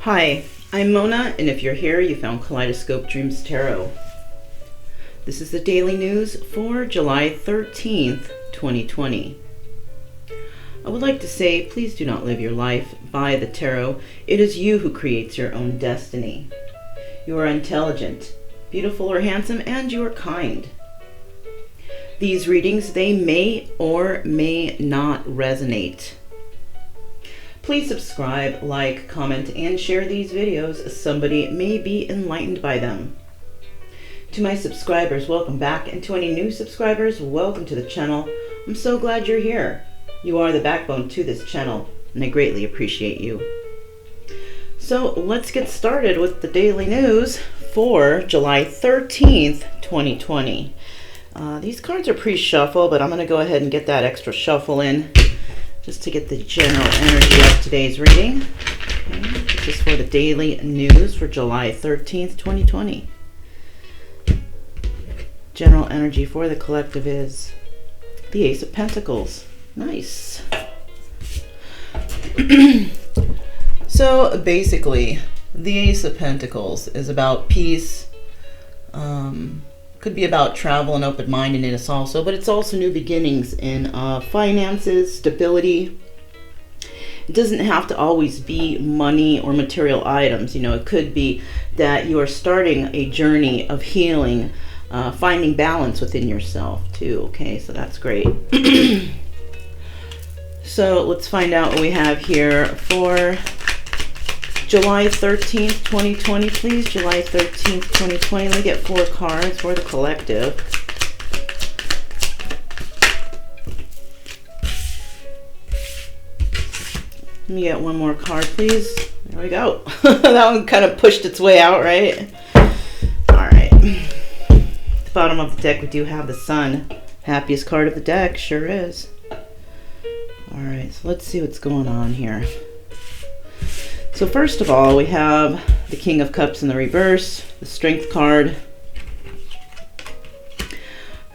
Hi, I'm Mona, and if you're here, you found Kaleidoscope Dreams Tarot. This is the daily news for July 13th, 2020. I would like to say, please do not live your life by the tarot. It is you who creates your own destiny. You are intelligent, beautiful or handsome, and you are kind. These readings, they may or may not resonate. Please subscribe, like, comment, and share these videos. Somebody may be enlightened by them. To my subscribers, welcome back. And to any new subscribers, welcome to the channel. I'm so glad you're here. You are the backbone to this channel, and I greatly appreciate you. So let's get started with the daily news for July 13th, 2020. These cards are pre-shuffled, but I'm going to go ahead and get that extra shuffle in just to get the general energy of today's reading. Okay, this is for the daily news for July 13th, 2020. General energy for the collective is the Ace of Pentacles. Nice. So basically, the Ace of Pentacles is about peace. Could be about travel and open-mindedness also, but it's also new beginnings in finances, stability. It doesn't have to always be money or material items. You know, it could be that you are starting a journey of healing, finding balance within yourself too. Okay, so that's great. So let's find out what we have here for July 13th, 2020, please. July 13th, 2020. Let me get 4 cards for the collective. Let me get one more card, please. There we go. That one kind of pushed its way out, right? All right. At the bottom of the deck, we do have the Sun. Happiest card of the deck, sure is. All right, so let's see what's going on here. So first of all, we have the King of Cups in the reverse, the Strength card,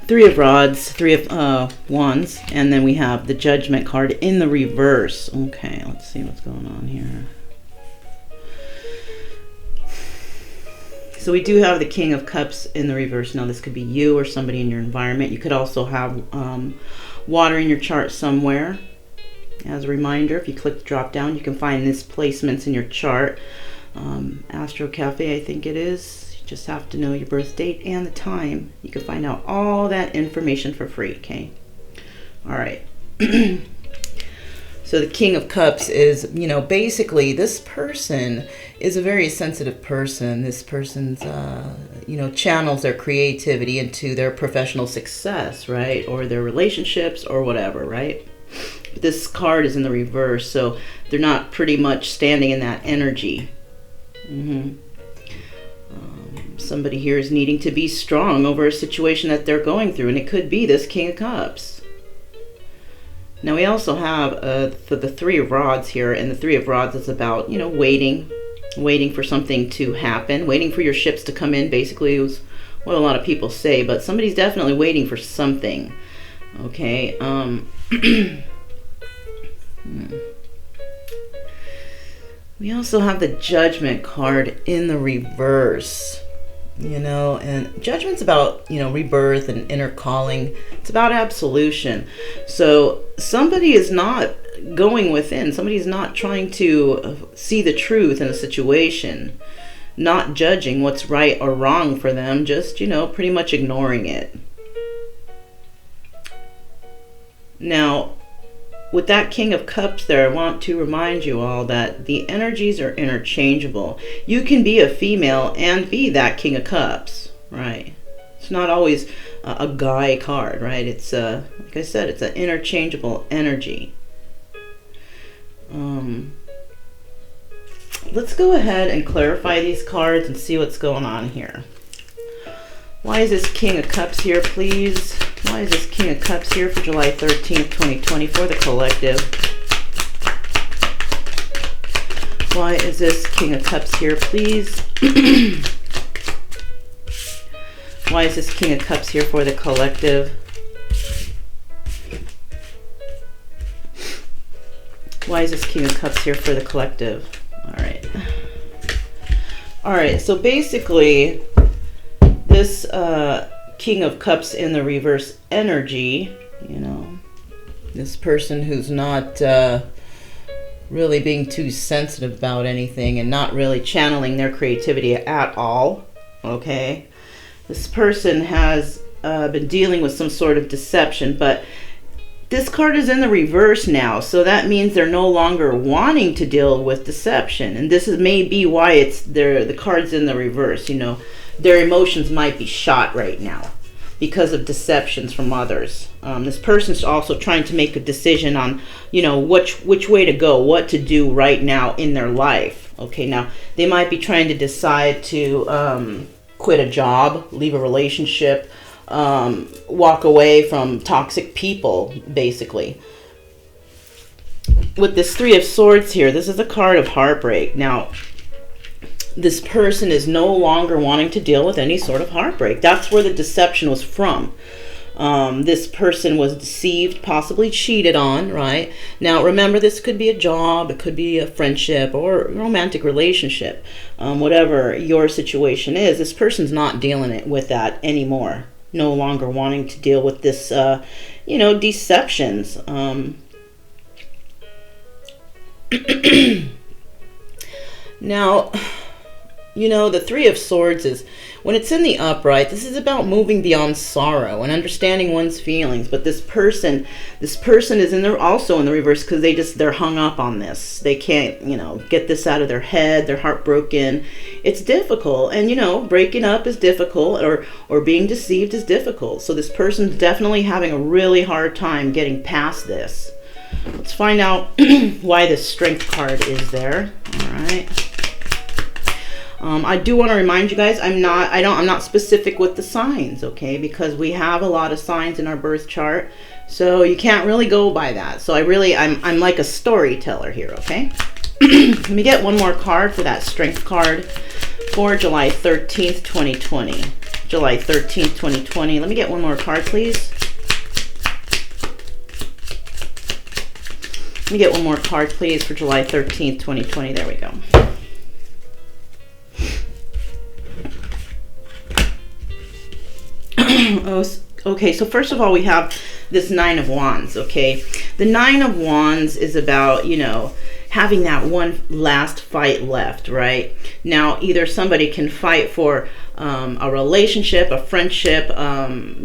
3 of Rods, 3 of Wands, and then we have the Judgment card in the reverse. Okay, let's see what's going on here. So we do have the King of Cups in the reverse. Now this could be you or somebody in your environment. You could also have water in your chart somewhere. As a reminder, if you click the drop down, you can find these placements in your chart. Astro Cafe, I think it is. You just have to know your birth date and the time. You can find out all that information for free, okay? All right. So the King of Cups is, you know, basically this person is a very sensitive person. This person's, you know, channels their creativity into their professional success, right? Or their relationships or whatever, right? This card is in the reverse, so they're not pretty much standing in that energy. Somebody here is needing to be strong over a situation that they're going through, and it could be this King of Cups. Now we also have the 3 of Rods here, and the 3 of Rods is about, you know, waiting for something to happen, waiting for your ships to come in. Basically, is what a lot of people say, but somebody's definitely waiting for something. Okay. We also have the Judgment card in the reverse, you know, and Judgment's about, you know, rebirth and inner calling. It's about absolution. So somebody is not going within. Somebody is not trying to see the truth in a situation, not judging what's right or wrong for them, just, you know, pretty much ignoring it. Now, with that King of Cups there, I want to remind you all that the energies are interchangeable. You can be a female and be that King of Cups, right? It's not always a guy card, right? It's, like I said, it's an interchangeable energy. Let's go ahead and clarify these cards and see what's going on here. Why is this King of Cups here, please? Why is this King of Cups here for July 13th, 2020 for the collective? Why is this King of Cups here, please? Why is this King of Cups here for the collective? Why is this King of Cups here for the collective? All right. All right, so basically, this King of Cups in the reverse energy, you know, this person who's not really being too sensitive about anything and not really channeling their creativity at all, okay? This person has been dealing with some sort of deception, but this card is in the reverse now, so that means they're no longer wanting to deal with deception. And this is maybe why it's the card's in the reverse. You know, their emotions might be shot right now because of deceptions from others. This person's also trying to make a decision on, you know, which way to go, what to do right now in their life. Okay, now they might be trying to decide to quit a job, leave a relationship, walk away from toxic people, basically. With this Three of Swords here, this is a card of heartbreak. Now, this person is no longer wanting to deal with any sort of heartbreak. That's where the deception was from. This person was deceived, possibly cheated on, right? Now, remember, this could be a job, it could be a friendship or a romantic relationship. Whatever your situation is, this person's not dealing with that anymore. No longer wanting to deal with this, you know, deceptions. Now, you know, the Three of Swords is, when it's in the upright, this is about moving beyond sorrow and understanding one's feelings. But this person is in there also in the reverse because they're hung up on this. They can't, you know, get this out of their head. They're heartbroken. It's difficult, and you know, breaking up is difficult, or being deceived is difficult. So this person's definitely having a really hard time getting past this. Let's find out why this Strength card is there. All right. I do want to remind you guys, I'm not specific with the signs, okay? Because we have a lot of signs in our birth chart, so you can't really go by that. So I'm like a storyteller here, okay? Let me get one more card for that Strength card for July 13th, 2020. July 13th, 2020. Let me get one more card, please. Let me get one more card, please, for July 13th, 2020. There we go. Okay, so first of all, we have this Nine of Wands, okay? The Nine of Wands is about, you know, having that one last fight left, right? Now, either somebody can fight for a relationship, a friendship,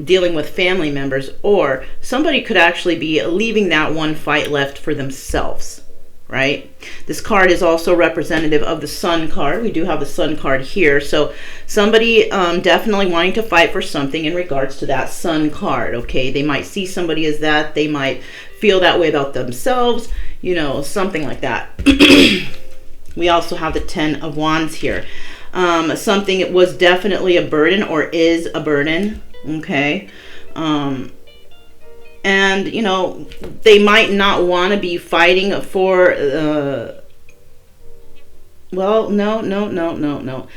dealing with family members, or somebody could actually be leaving that one fight left for themselves, right? This card is also representative of the Sun card. We do have the Sun card here. So somebody definitely wanting to fight for something in regards to that Sun card, okay? They might see somebody as that. They might feel that way about themselves, you know, something like that. We also have the Ten of Wands here. Something it was definitely a burden or is a burden, okay? And, you know, they might not want to be fighting for, well, no.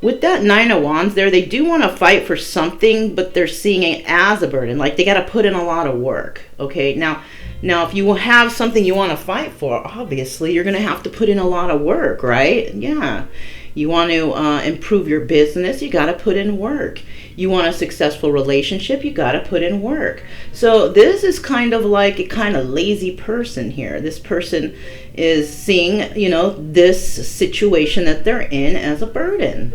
With that Nine of Wands there, they do want to fight for something, but they're seeing it as a burden. Like, they got to put in a lot of work, okay? Now, if you have something you want to fight for, obviously, you're going to have to put in a lot of work, right? Yeah. You want to improve your business, you got to put in work. You want a successful relationship, you got to put in work. So this is kind of like a kind of lazy person here. This person is seeing, you know, this situation that they're in as a burden.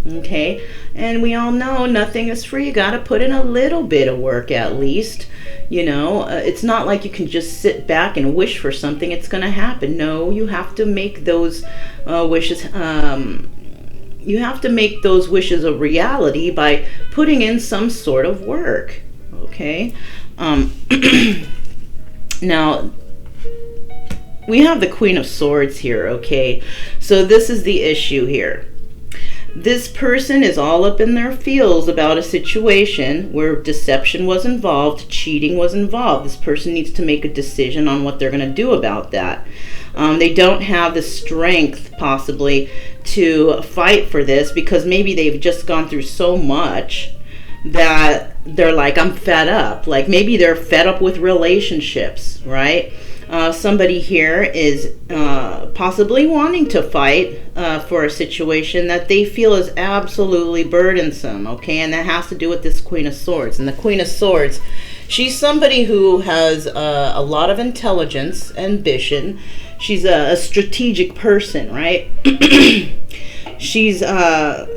Okay, and we all know nothing is free. You got to put in a little bit of work at least. You know, it's not like you can just sit back and wish for something. It's going to happen. No, you have to make those wishes. You have to make those wishes a reality by putting in some sort of work. Okay. Now, we have the Queen of Swords here. Okay, so this is the issue here. This person is all up in their feels about a situation where deception was involved, cheating was involved. This person needs to make a decision on what they're going to do about that. They don't have the strength, possibly, to fight for this because maybe they've just gone through so much that they're like, I'm fed up. Like, maybe they're fed up with relationships, right? Somebody here is possibly wanting to fight for a situation that they feel is absolutely burdensome, okay? And that has to do with this Queen of Swords. And the Queen of Swords, she's somebody who has a lot of intelligence, ambition. She's a strategic person, right? She's got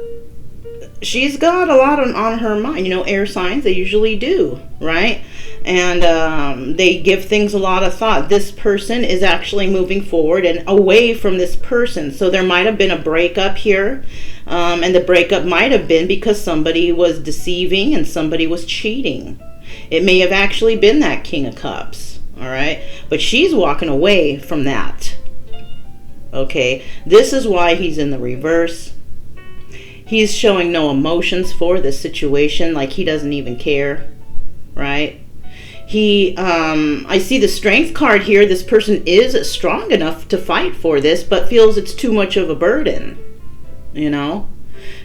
a lot on her mind. You know, air signs, they usually do, right? And they give things a lot of thought. This person is actually moving forward and away from this person. So there might have been a breakup here. And the breakup might have been because somebody was deceiving and somebody was cheating. It may have actually been that King of Cups, all right? But she's walking away from that, okay? This is why he's in the reverse. He's showing no emotions for this situation, like he doesn't even care, right? I see the Strength card here. This person is strong enough to fight for this, but feels it's too much of a burden, you know?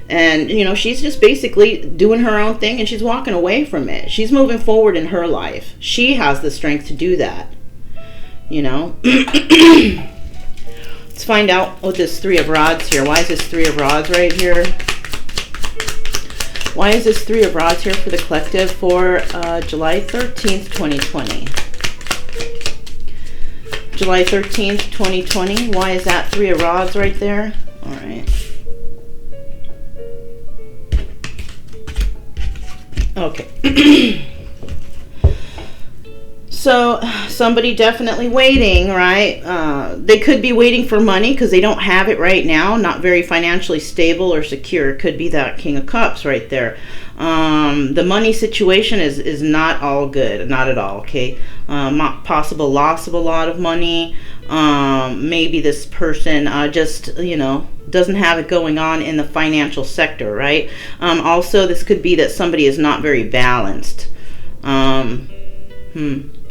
And, you know, she's just basically doing her own thing and she's walking away from it. She's moving forward in her life. She has the strength to do that, you know? Let's find out what this Three of Rods here. Why is this Three of Rods right here? Why is this Three of Rods here for the collective for July 13th, 2020? July 13th, 2020. Why is that Three of Rods right there? All right. Okay. So somebody definitely waiting, right? They could be waiting for money because they don't have it right now. Not very financially stable or secure. It could be that King of Cups right there. The money situation is not all good. Not at all, okay? Possible loss of a lot of money. Maybe this person just, you know, doesn't have it going on in the financial sector, right? Also, this could be that somebody is not very balanced.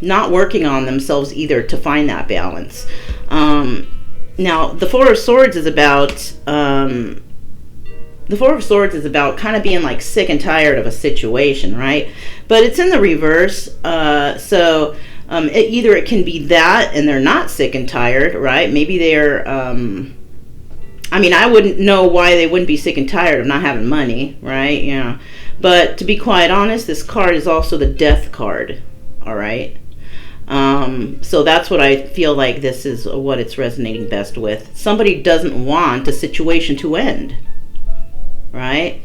Not working on themselves either to find that balance. Now, the Four of Swords is about kind of being like sick and tired of a situation, right? But it's in the reverse. So either it can be that and they're not sick and tired, right? Maybe they're I mean, I wouldn't know why they wouldn't be sick and tired of not having money, right? Yeah. But to be quite honest, this card is also the Death card, all right? So that's what I feel like this is what it's resonating best with. Somebody doesn't want a situation to end, right?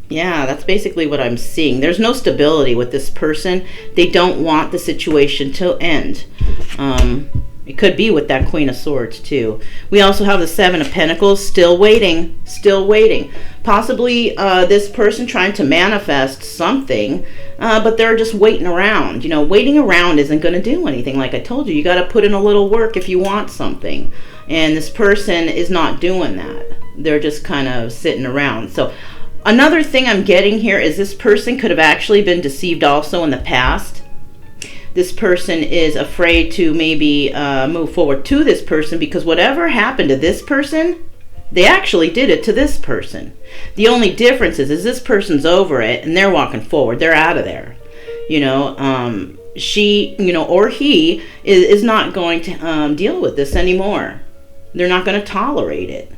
Yeah, that's basically what I'm seeing. There's no stability with this person. They don't want the situation to end. It could be with that Queen of Swords too. We also have the Seven of Pentacles, still waiting, still waiting. Possibly this person trying to manifest something, but they're just waiting around. You know, waiting around isn't going to do anything. Like I told you, you got to put in a little work if you want something. And this person is not doing that. They're just kind of sitting around. So another thing I'm getting here is this person could have actually been deceived also in the past. This person is afraid to maybe move forward to this person because whatever happened to this person, they actually did it to this person. The only difference is this person's over it and they're walking forward. They're out of there. You know, she, you know, or he is not going to deal with this anymore. They're not going to tolerate it.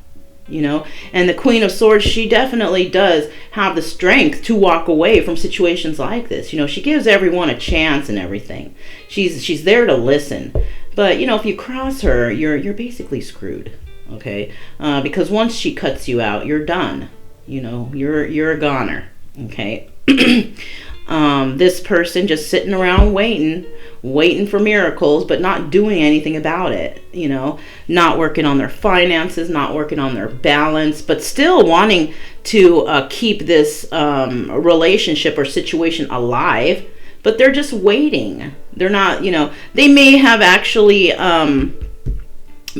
You know, and the Queen of Swords, she definitely does have the strength to walk away from situations like this. You know, she gives everyone a chance and everything. She's there to listen. But, you know, if you cross her, you're basically screwed, okay? Because once she cuts you out, you're done. You know, you're a goner, okay? This person just sitting around waiting for miracles, but not doing anything about it, you know, not working on their finances, not working on their balance, but still wanting to keep this relationship or situation alive, but they're just waiting. They're not, you know, they may have actually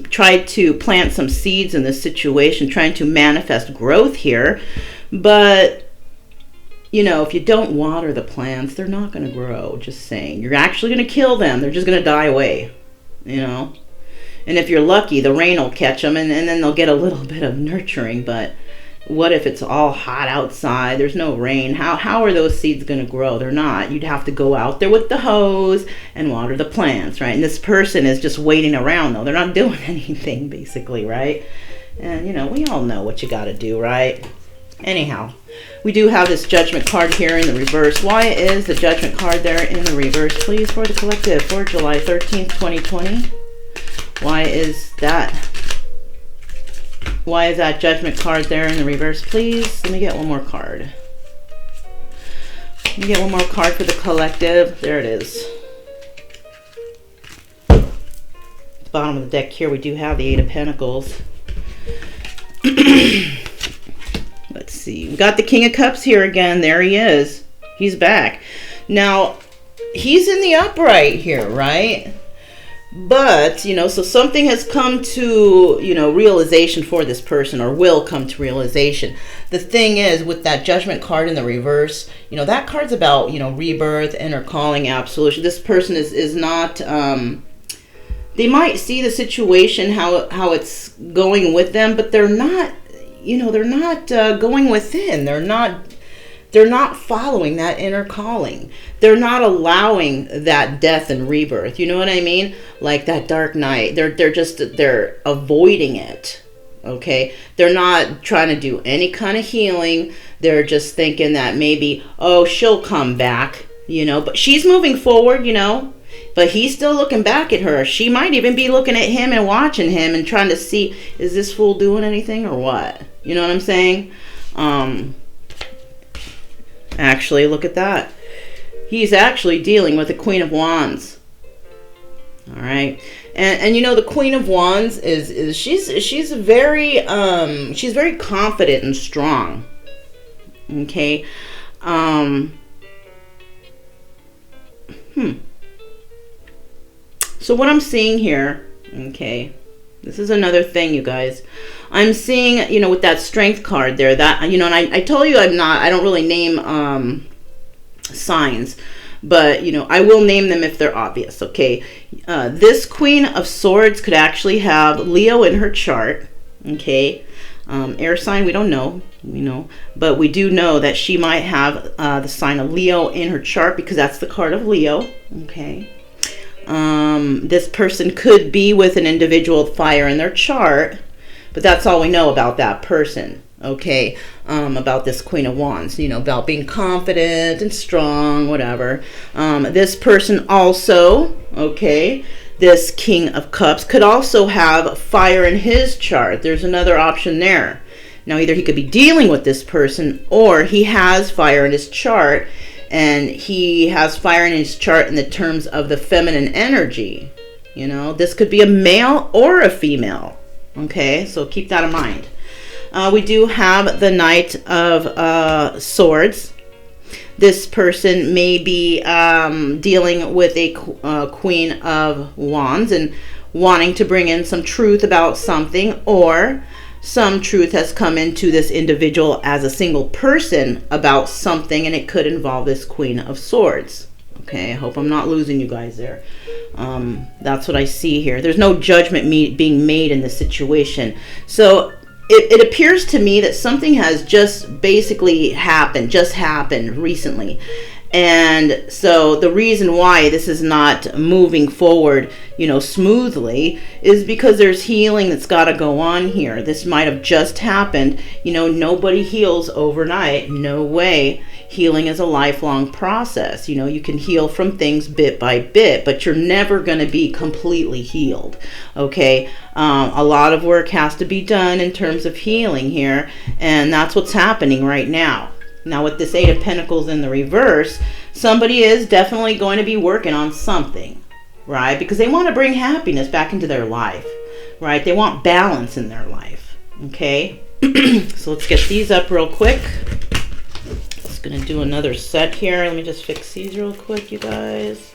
tried to plant some seeds in this situation, trying to manifest growth here, but you know, if you don't water the plants, they're not going to grow. Just saying. You're actually going to kill them. They're just going to die away, you know. And if you're lucky, the rain will catch them, and then they'll get a little bit of nurturing. But What if it's all hot outside? There's no rain. How are those seeds going to grow? They're not. You'd have to go out there with the hose and water the plants, right? And this person is just waiting around, though. They're not doing anything, basically, right? And, you know, we all know what you got to do, right? Anyhow, we do have this Judgment card here in the reverse. Why is the Judgment card there in the reverse, please, for the collective for July 13th, 2020? Why is that? Why is that Judgment card there in the reverse, please? Let me get one more card. Let me get one more card for the collective. There it is. At the bottom of the deck here, we do have the Eight of Pentacles. Let's see. We got the King of Cups here again. There he is. He's back. Now, he's in the upright here, right? But, you know, so something has come to, you know, realization for this person, or will come to realization. The thing is, with that Judgment card in the reverse, you know, that card's about, you know, rebirth, inner calling, absolution. This person is not, they might see the situation, how it's going with them, but they're not, you know, they're not going within. They're not following that inner calling. They're not allowing that death and rebirth. You know what I mean? Like that dark night. They're avoiding it. Okay? They're not trying to do any kind of healing. They're just thinking that maybe, oh, she'll come back, you know, but she's moving forward, you know, but he's still looking back at her. She might even be looking at him and watching him and trying to see, is this fool doing anything or what? You know what I'm saying? Actually, look at that. He's actually dealing with the Queen of Wands. All right. And you know, the Queen of Wands is she's very confident and strong. Okay. So what I'm seeing here, okay, this is another thing, you guys. I'm seeing, you know, with that Strength card there, that, you know, and I told you I don't really name signs, but, you know, I will name them if they're obvious, okay? This Queen of Swords could actually have Leo in her chart, okay? Air sign, we don't know, you know, but we do know that she might have the sign of Leo in her chart, because that's the card of Leo, okay? This person could be with an individual with fire in their chart, but that's all we know about that person, okay? About this Queen of Wands, you know, about being confident and strong, whatever. This person also, okay, this King of Cups could also have fire in his chart. There's another option there. Now, either he could be dealing with this person, or he has fire in his chart, and he has fire in his chart in the terms of the feminine energy. You know, this could be a male or a female. Okay, so keep that in mind. We do have the Knight of Swords. This person may be dealing with a Queen of Wands and wanting to bring in some truth about something, or some truth has come into this individual as a single person about something, and it could involve this Queen of Swords. Okay, I hope I'm not losing you guys there. That's what I see here. There's no judgment being made in this situation. So it appears to me that something has just basically happened recently. And so the reason why this is not moving forward, you know, smoothly, is because there's healing that's got to go on here. This might have just happened. You know, nobody heals overnight. No way. Healing is a lifelong process. You know, you can heal from things bit by bit, but you're never going to be completely healed. Okay. A lot of work has to be done in terms of healing here. And that's what's happening right now. Now, with this Eight of Pentacles in the reverse, somebody is definitely going to be working on something, right? Because they want to bring happiness back into their life, right? They want balance in their life, okay? So let's get these up real quick. Just going to do another set here. Let me just fix these real quick, you guys.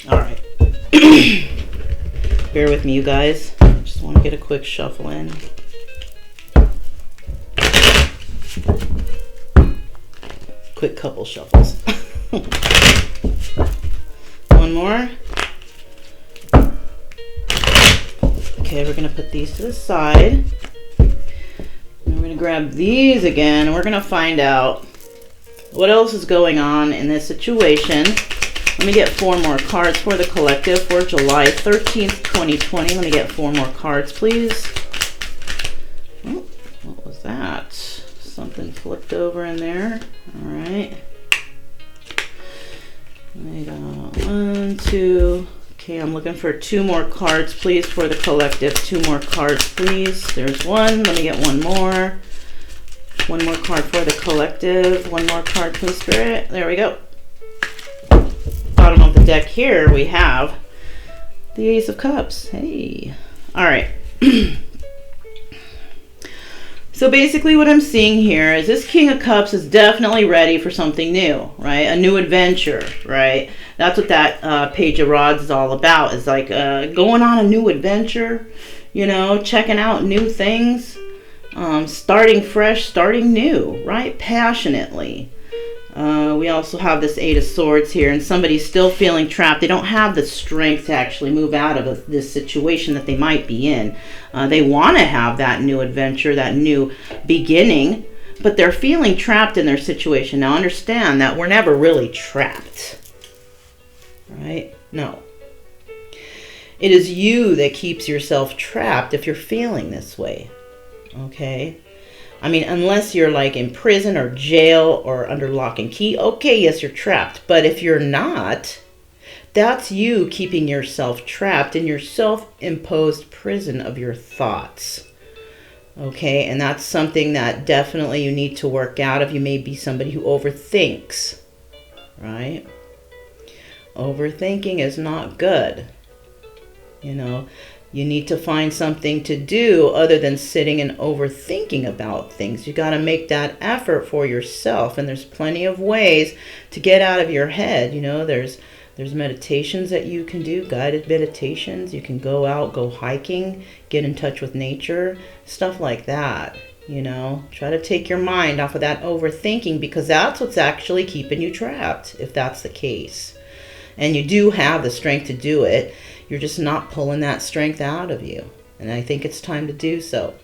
All right. Bear with me, you guys. Just want to get a quick shuffle in. Quick couple shuffles. One more. Okay, we're going to put these to the side. And we're going to grab these again, and we're going to find out what else is going on in this situation. Let me get 4 more cards for the collective for July 13th, 2020. Let me get 4 more cards, please. Oh, what was that? Something flipped over in there. All right. I got 1, 2. Okay, I'm looking for 2 more cards, please, for the collective. 2 more cards, please. There's 1. Let me get 1 more. 1 more card for the collective. 1 more card, please, Spirit. There we go. Bottom of the deck here, we have the Ace of Cups. Hey. All right. So basically what I'm seeing here is this King of Cups is definitely ready for something new, right? A new adventure, right? That's what that Page of Rods is all about. It's like going on a new adventure, you know, checking out new things, starting fresh, starting new, right? Passionately. We also have this 8 of Swords here, and somebody's still feeling trapped. They don't have the strength to actually move out of this situation that they might be in. They want to have that new adventure, that new beginning, but they're feeling trapped in their situation. Now understand that we're never really trapped, right? No. It is you that keeps yourself trapped if you're feeling this way, okay? I mean, unless you're like in prison or jail or under lock and key, okay, yes, you're trapped. But if you're not, that's you keeping yourself trapped in your self-imposed prison of your thoughts. Okay, and that's something that definitely you need to work out if you may be somebody who overthinks, right? Overthinking is not good, you know. You need to find something to do other than sitting and overthinking about things. You got to make that effort for yourself. And there's plenty of ways to get out of your head. You know, there's meditations that you can do, guided meditations. You can go out, go hiking, get in touch with nature, stuff like that. You know, try to take your mind off of that overthinking, because that's what's actually keeping you trapped, if that's the case. And you do have the strength to do it. You're just not pulling that strength out of you. And I think it's time to do so.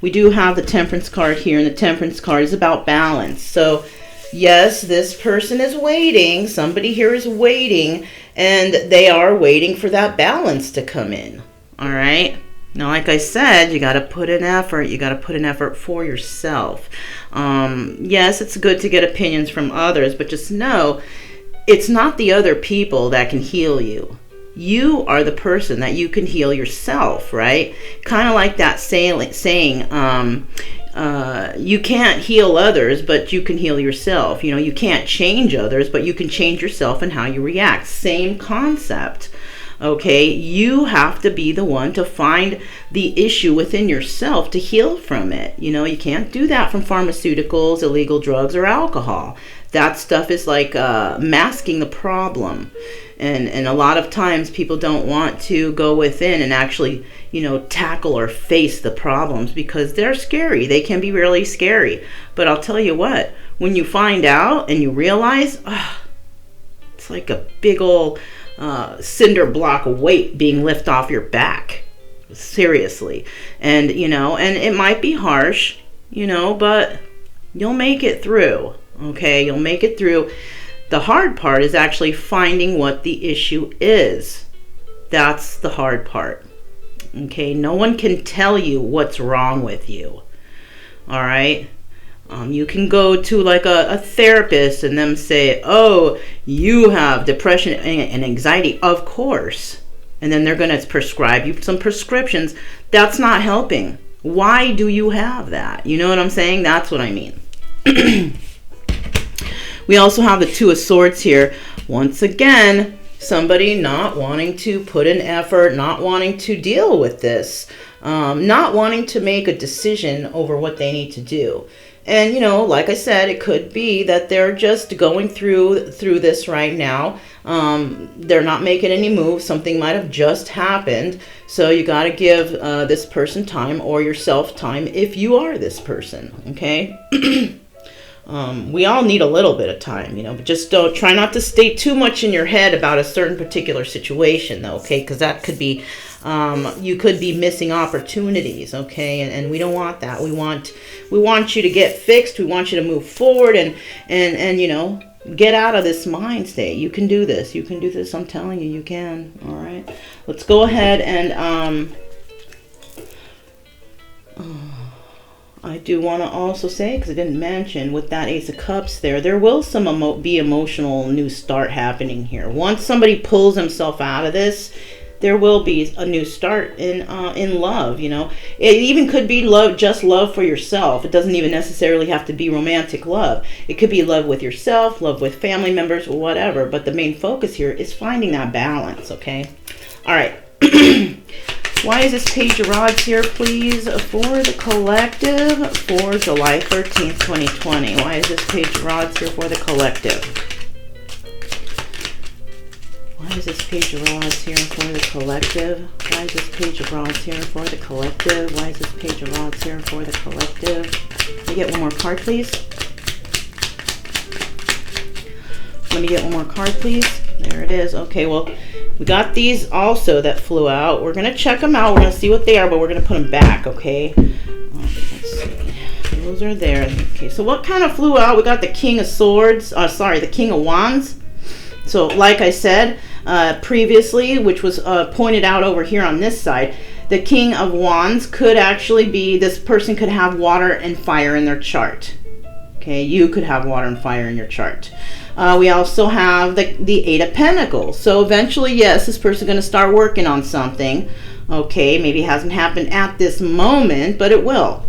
We do have the Temperance card here, and the Temperance card is about balance. So, yes, this person is waiting. Somebody here is waiting, and they are waiting for that balance to come in. All right? Now, like I said, you got to put in effort. You got to put in effort for yourself. Yes, it's good to get opinions from others, but just know it's not the other people that can heal you. You are the person that you can heal yourself, right? Kind of like that saying, you can't heal others, but you can heal yourself. You know, you can't change others, but you can change yourself and how you react. Same concept. Okay, you have to be the one to find the issue within yourself to heal from it. You know, you can't do that from pharmaceuticals, illegal drugs, or alcohol. That stuff is like masking the problem. And a lot of times people don't want to go within and actually, you know, tackle or face the problems because they're scary. They can be really scary. But I'll tell you what, when you find out and you realize, it's like a big old cinder block of weight being lifted off your back. Seriously. And, you know, and it might be harsh, you know, but you'll make it through. Okay, you'll make it through. The hard part is actually finding what the issue is. That's the hard part. Okay, no one can tell you what's wrong with you. All right, you can go to like a therapist and them say, oh, you have depression and anxiety, of course. And then they're going to prescribe you some prescriptions. That's not helping. Why do you have that? You know what I'm saying? That's what I mean. We also have the Two of Swords here. Once again, somebody not wanting to put in effort, not wanting to deal with this, not wanting to make a decision over what they need to do. And, you know, like I said, it could be that they're just going through this right now. They're not making any moves. Something might have just happened. So you got to give this person time, or yourself time, if you are this person, okay? We all need a little bit of time, you know, but just don't try not to stay too much in your head about a certain particular situation, though, okay? Because that could be You could be missing opportunities, okay? And we don't want that. We want you to get fixed. We want you to move forward and you know, get out of this mind state. You can do this. You can do this. I'm telling you, you can. All right. Let's go ahead and I do want to also say, because I didn't mention, with that Ace of Cups there will be emotional new start happening here. Once somebody pulls himself out of this, there will be a new start in love. You know, it even could be love, just love for yourself. It doesn't even necessarily have to be romantic love. It could be love with yourself, love with family members, or whatever. But the main focus here is finding that balance. Okay. All right. Why is this Page of Rods here, please, for the collective for July 13th, 2020? Why is this Page of Rods here for the collective? Why is this Page of Rods here for the collective? Why is this Page of Rods here for the collective? Why is this Page of Rods here for the collective? Let me get one more card, please. Let me get one more card, please. There it is. Okay, well, we got these also that flew out. We're going to check them out. We're going to see what they are, but we're going to put them back, okay? Let's see. Those are there. Okay, so what kind of flew out? We got the King of Swords. The King of Wands. So, like I said previously, which was pointed out over here on this side, the King of Wands could actually be, this person could have water and fire in their chart. Okay, you could have water and fire in your chart. We also have the Eight of Pentacles. So eventually, yes, this person's going to start working on something. Okay, maybe it hasn't happened at this moment, but it will.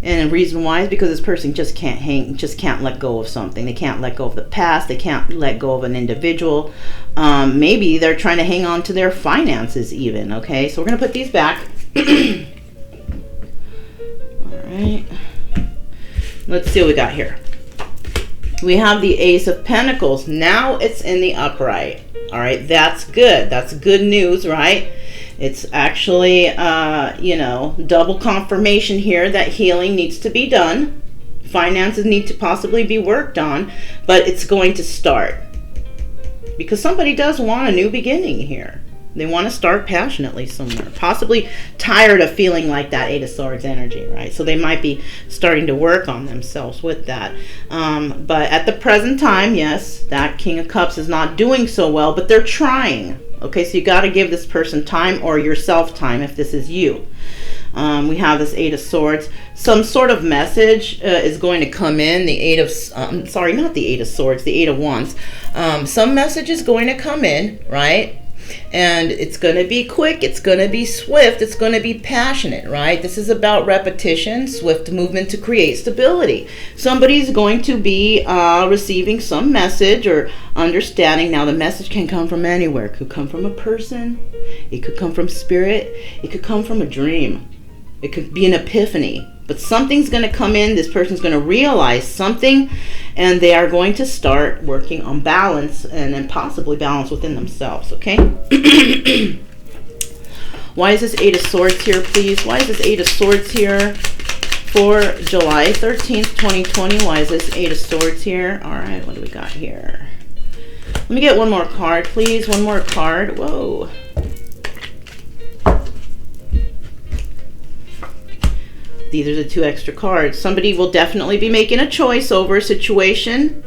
And the reason why is because this person just can't let go of something. They can't let go of the past. They can't let go of an individual. Maybe they're trying to hang on to their finances even. Okay, so we're going to put these back. All right. Let's see what we got here. We have the Ace of Pentacles. Now it's in the upright. All right, that's good. That's good news, right? It's actually, you know, double confirmation here that healing needs to be done. Finances need to possibly be worked on, but it's going to start. Because somebody does want a new beginning here. They want to start passionately somewhere. Possibly tired of feeling like that Eight of Swords energy, right? So they might be starting to work on themselves with that. But at the present time, yes, that King of Cups is not doing so well, but they're trying. Okay, so you got to give this person time, or yourself time if this is you. We have this Eight of Swords. Some sort of message is going to come in. The Eight of, sorry, not the Eight of Swords, the Eight of Wands. Some message is going to come in, right? And it's going to be quick, it's going to be swift, it's going to be passionate, right? This is about repetition, swift movement to create stability. Somebody's going to be receiving some message or understanding. Now, the message can come from anywhere. It could come from a person, it could come from spirit, it could come from a dream, it could be an epiphany. But something's going to come in, this person's going to realize something, and they are going to start working on balance, and then possibly balance within themselves, okay? Why is this Eight of Swords here, please? Why is this Eight of Swords here for July 13th, 2020? Why is this Eight of Swords here? All right, what do we got here? Let me get one more card, please. One more card. Whoa. These are the two extra cards. Somebody will definitely be making a choice over a situation.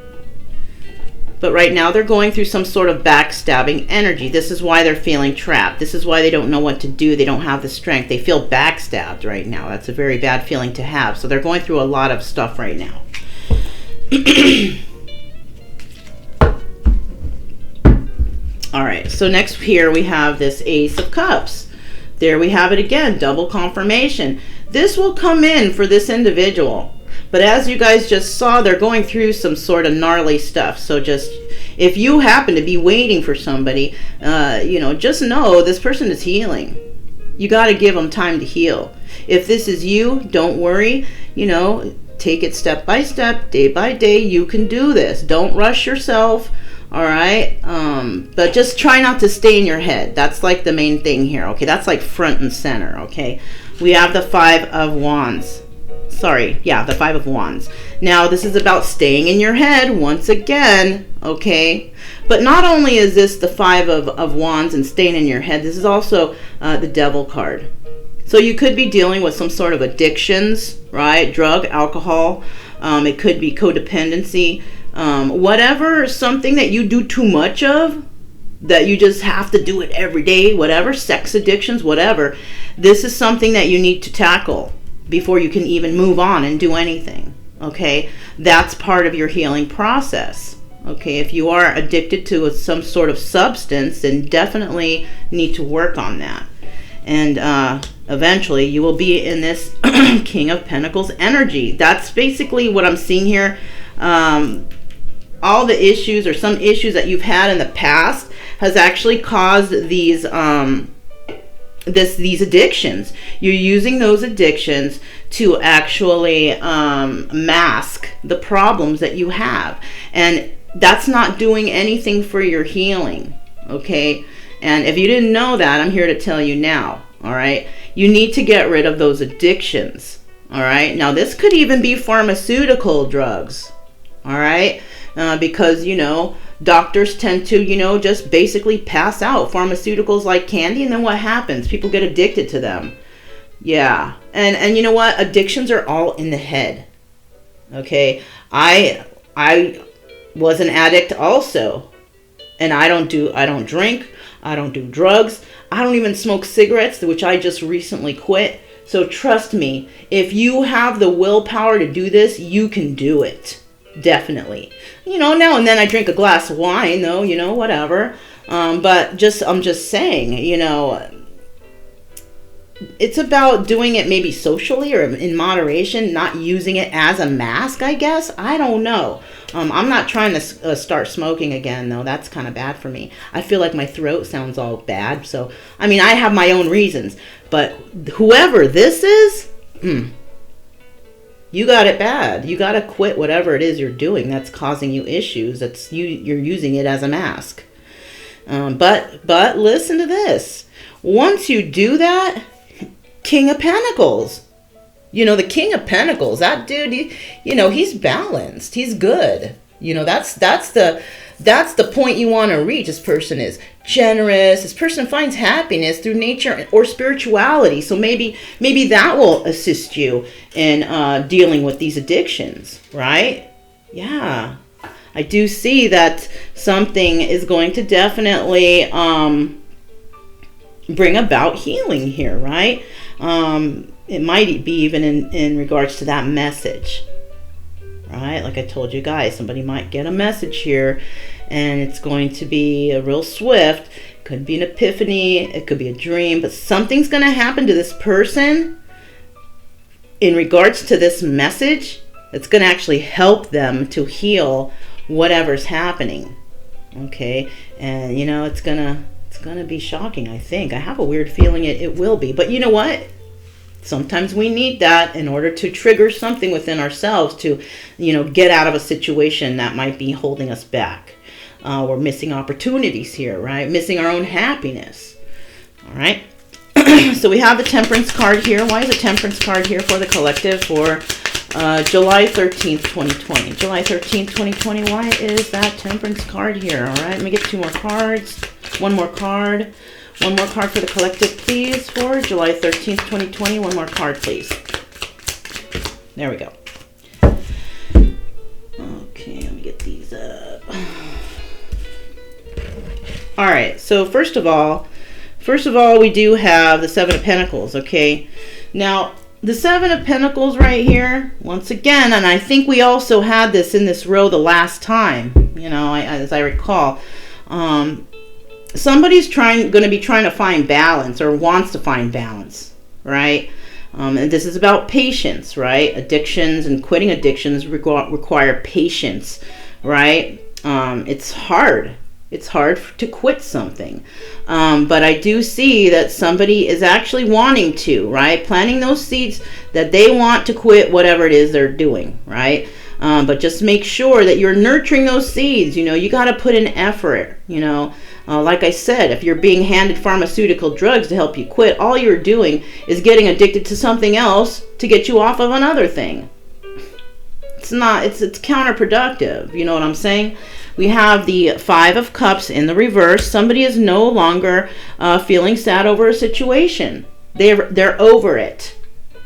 But right now they're going through some sort of backstabbing energy. This is why they're feeling trapped. This is why they don't know what to do. They don't have the strength. They feel backstabbed right now. That's a very bad feeling to have. So they're going through a lot of stuff right now. All right. So next here we have this Ace of Cups. There we have it again. Double confirmation. This will come in for this individual. But as you guys just saw, they're going through some sort of gnarly stuff. So just, if you happen to be waiting for somebody, you know, just know this person is healing. You got to give them time to heal. If this is you, don't worry. You know, take it step by step, day by day. You can do this. Don't rush yourself. All right. But just try not to stay in your head. That's like the main thing here. Okay. That's like front and center. Okay. We have the Five of Wands. Sorry, yeah, the Five of Wands. Now, this is about staying in your head once again, okay? But not only is this the Five of Wands and staying in your head, this is also the Devil card. So you could be dealing with some sort of addictions, right? Drug, alcohol. It could be codependency. Whatever, something that you do too much of, that you just have to do it every day, whatever, sex addictions, whatever. This is something that you need to tackle before you can even move on and do anything, okay? That's part of your healing process, okay? If you are addicted to some sort of substance, then definitely need to work on that. And eventually you will be in this King of Pentacles energy. That's basically what I'm seeing here. All the issues or some issues that you've had in the past has actually caused these these addictions. You're using those addictions to actually mask the problems that you have, and that's not doing anything for your healing, okay? And if you didn't know that, I'm here to tell you now, all right? You need to get rid of those addictions, all right? Now, this could even be pharmaceutical drugs, all right? Because, you know, doctors tend to, you know, just basically pass out pharmaceuticals like candy, and then what happens? People get addicted to them. Yeah. And you know what? Addictions are all in the head. Okay? I was an addict also. And I don't drink, I don't do drugs, I don't even smoke cigarettes, which I just recently quit. So trust me, if you have the willpower to do this, you can do it. Definitely. You know, now and then I drink a glass of wine, though, you know, whatever. But I'm just saying, you know, it's about doing it maybe socially or in moderation, not using it as a mask, I guess. I don't know. I'm not trying to start smoking again, though. That's kind of bad for me. I feel like my throat sounds all bad. So, I mean, I have my own reasons. But whoever this is, you got it bad. You got to quit whatever it is you're doing that's causing you issues. You're using it as a mask. But listen to this. Once you do that, King of Pentacles. You know, the King of Pentacles, that dude, you know, he's balanced. He's good. You know, that's the point you want to reach. This person is generous. This person finds happiness through nature or spirituality. So maybe that will assist you in dealing with these addictions, right? Yeah. I do see that something is going to definitely bring about healing here, right? It might be even in regards to that message, right? Like I told you guys, somebody might get a message here and it's going to be a real swift. It could be an epiphany, it could be a dream, but something's going to happen to this person in regards to this message that's going to actually help them to heal whatever's happening. Okay? And you know, it's gonna be shocking, I think. I have a weird feeling it will be. But you know what? Sometimes we need that in order to trigger something within ourselves to, you know, get out of a situation that might be holding us back. We're missing opportunities here, right? Missing our own happiness. All right. So we have the Temperance card here. Why is the Temperance card here for the collective for July 13th, 2020? July 13th, 2020. Why is that Temperance card here? All right. Let me get two more cards. One more card. One more card for the collective, please, for July 13th, 2020. One more card, please. There we go. Okay, let me get these up. All right, so first of all, we do have the Seven of Pentacles, okay? Now, the Seven of Pentacles right here, once again, and I think we also had this in this row the last time, you know, as I recall, somebody's going to be trying to find balance or wants to find balance, right? And this is about patience, right? Addictions and quitting addictions require patience, right? It's hard. It's hard to quit something. But I do see that somebody is actually wanting to, right? Planting those seeds that they want to quit whatever it is they're doing, right? But just make sure that you're nurturing those seeds. You know, you got to put in effort, you know. Like I said, if you're being handed pharmaceutical drugs to help you quit, all you're doing is getting addicted to something else to get you off of another thing. it's not, it's counterproductive. You know what I'm saying? We have the Five of Cups in the reverse. Somebody is no longer feeling sad over a situation. They're over it,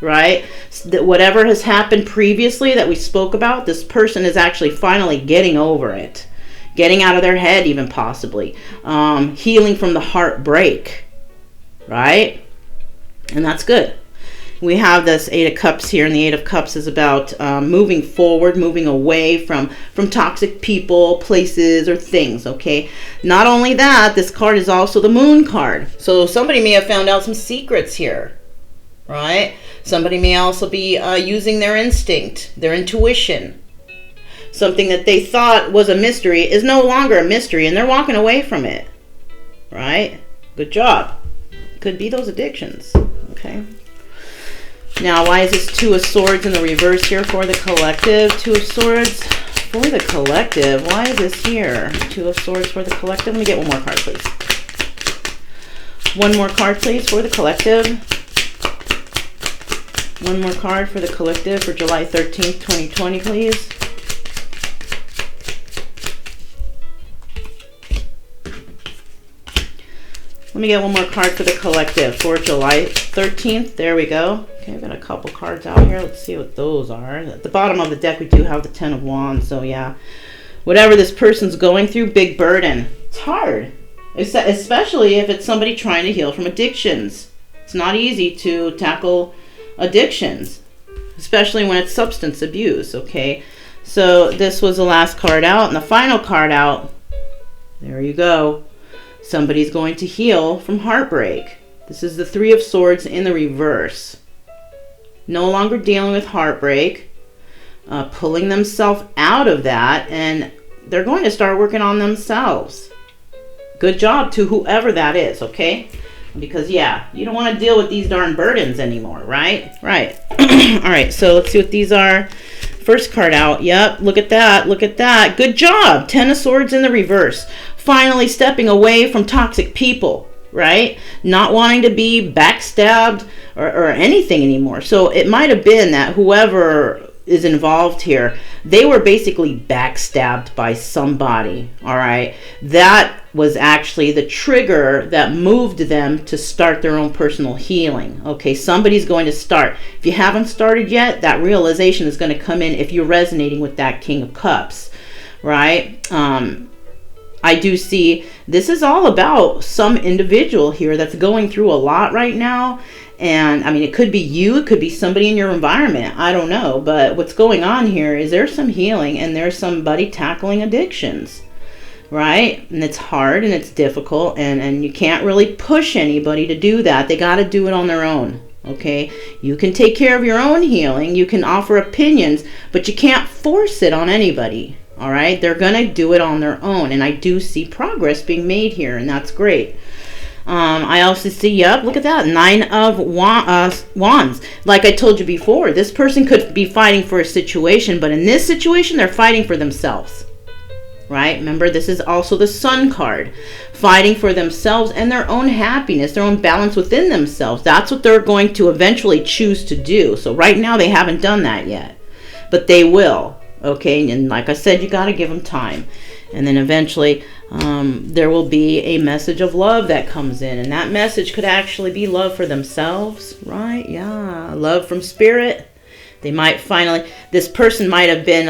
right? Whatever has happened previously that we spoke about, this person is actually finally getting over it. Getting out of their head, even possibly. Healing from the heartbreak, right? And that's good. We have this Eight of Cups here, and the Eight of Cups is about moving forward, moving away from toxic people, places, or things, okay? Not only that, this card is also the Moon card. So somebody may have found out some secrets here, right? Somebody may also be using their instinct, their intuition. Something that they thought was a mystery is no longer a mystery, and they're walking away from it, right? Good job. Could be those addictions, okay? Now, why is this Two of Swords in the reverse here for the collective? Two of Swords for the collective. Why is this here? Two of Swords for the collective. Let me get one more card, please. One more card, please, for the collective. One more card for the collective for July 13th, 2020, please. Let me get one more card for the collective for July 13th. There we go. Okay, I've got a couple cards out here. Let's see what those are. At the bottom of the deck, we do have the Ten of Wands. So, yeah, whatever this person's going through, big burden. It's hard, especially if it's somebody trying to heal from addictions. It's not easy to tackle addictions, especially when it's substance abuse, okay? So this was the last card out. And the final card out, there you go. Somebody's going to heal from heartbreak. This is the Three of Swords in the reverse. No longer dealing with heartbreak, pulling themselves out of that, and they're going to start working on themselves. Good job to whoever that is, okay? Because, yeah, you don't want to deal with these darn burdens anymore, right? Right. All right, so let's see what these are. First card out. Yep, look at that. Look at that. Good job. Ten of Swords in the reverse. Finally stepping away from toxic people, right? Not wanting to be backstabbed or anything anymore. So it might have been that whoever is involved here, they were basically backstabbed by somebody, all right? That was actually the trigger that moved them to start their own personal healing. Okay, somebody's going to start. If you haven't started yet, that realization is going to come in if you're resonating with that King of Cups, right? I do see this is all about some individual here that's going through a lot right now. And I mean, it could be you, it could be somebody in your environment. I don't know. But what's going on here is there's some healing and there's somebody tackling addictions, right? And it's hard and it's difficult, and you can't really push anybody to do that. They got to do it on their own. Okay, you can take care of your own healing. You can offer opinions, but you can't force it on anybody. All right, they're going to do it on their own. And I do see progress being made here, and that's great. I also see, yep, look at that, Nine of Wands. Like I told you before, this person could be fighting for a situation, but in this situation, they're fighting for themselves. Right? Remember, this is also the Sun card. Fighting for themselves and their own happiness, their own balance within themselves. That's what they're going to eventually choose to do. So right now, they haven't done that yet. But they will. Okay, and like I said, you got to give them time. And then eventually there will be a message of love that comes in. And that message could actually be love for themselves, right? Yeah, love from spirit. They might finally, this person might have been,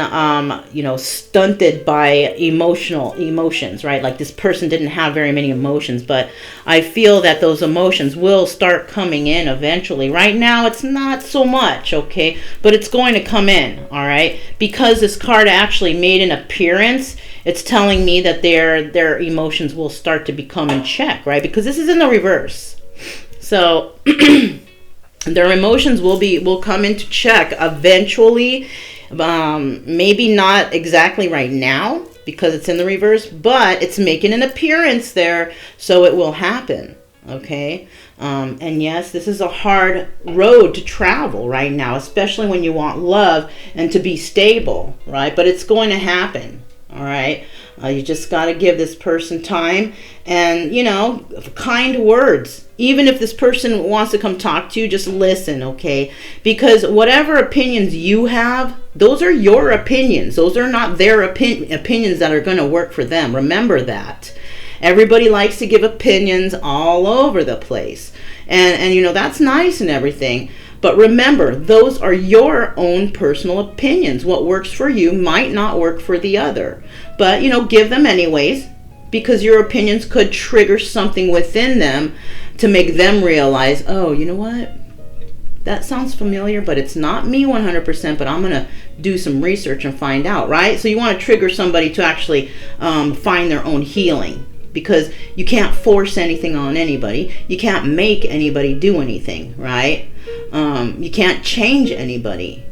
stunted by emotions, right? Like this person didn't have very many emotions, but I feel that those emotions will start coming in eventually. Right now, it's not so much, okay? But it's going to come in, all right? Because this card actually made an appearance, it's telling me that their emotions will start to become in check, right? Because this is in the reverse. So their emotions will come into check eventually. Maybe not exactly right now because it's in the reverse, but it's making an appearance there, so it will happen. Okay, and yes, this is a hard road to travel right now, especially when you want love and to be stable, right? But it's going to happen. All right. You just got to give this person time and, you know, kind words. Even if this person wants to come talk to you, just listen, okay? Because whatever opinions you have, those are your opinions. Those are not their opinions that are going to work for them. Remember that. Everybody likes to give opinions all over the place. And you know, that's nice and everything. But remember, those are your own personal opinions. What works for you might not work for the other. But, you know, give them anyways, because your opinions could trigger something within them to make them realize, oh, you know what? That sounds familiar, but it's not me 100%, but I'm going to do some research and find out, right? So you want to trigger somebody to actually find their own healing. Because you can't force anything on anybody. You can't make anybody do anything, right? You can't change anybody.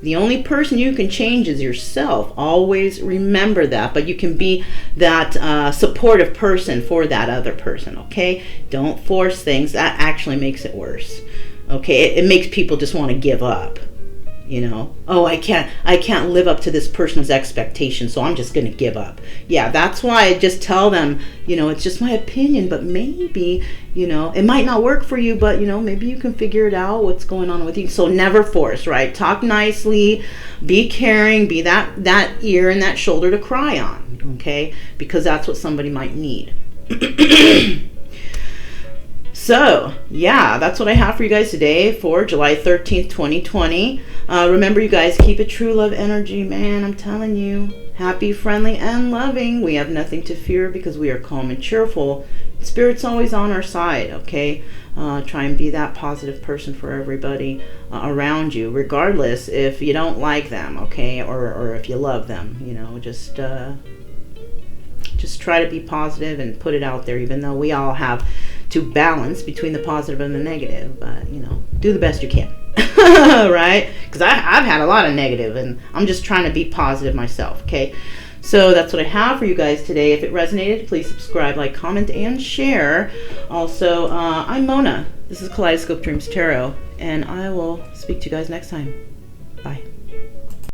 The only person you can change is yourself. Always remember that. But you can be that supportive person for that other person, okay? Don't force things. That actually makes it worse, okay? It makes people just want to give up. You know, oh, I can't live up to this person's expectations, so I'm just going to give up. Yeah, that's why I just tell them, you know, it's just my opinion, but maybe, you know, it might not work for you, but, you know, maybe you can figure it out, what's going on with you. So never force, right? Talk nicely, be caring, be that ear and that shoulder to cry on, okay? Because that's what somebody might need. So, yeah, that's what I have for you guys today for July 13th, 2020. Remember, you guys, keep it true love energy, man. I'm telling you. Happy, friendly, and loving. We have nothing to fear because we are calm and cheerful. Spirit's always on our side, okay? Try and be that positive person for everybody around you, regardless if you don't like them, okay? Or if you love them, you know, just try to be positive and put it out there, even though we all have to balance between the positive and the negative. But, you know, do the best you can. Right? Because I've had a lot of negative, and I'm just trying to be positive myself, okay? So that's what I have for you guys today. If it resonated, please subscribe, like, comment, and share. Also, I'm Mona. This is Kaleidoscope Dreams Tarot, and I will speak to you guys next time.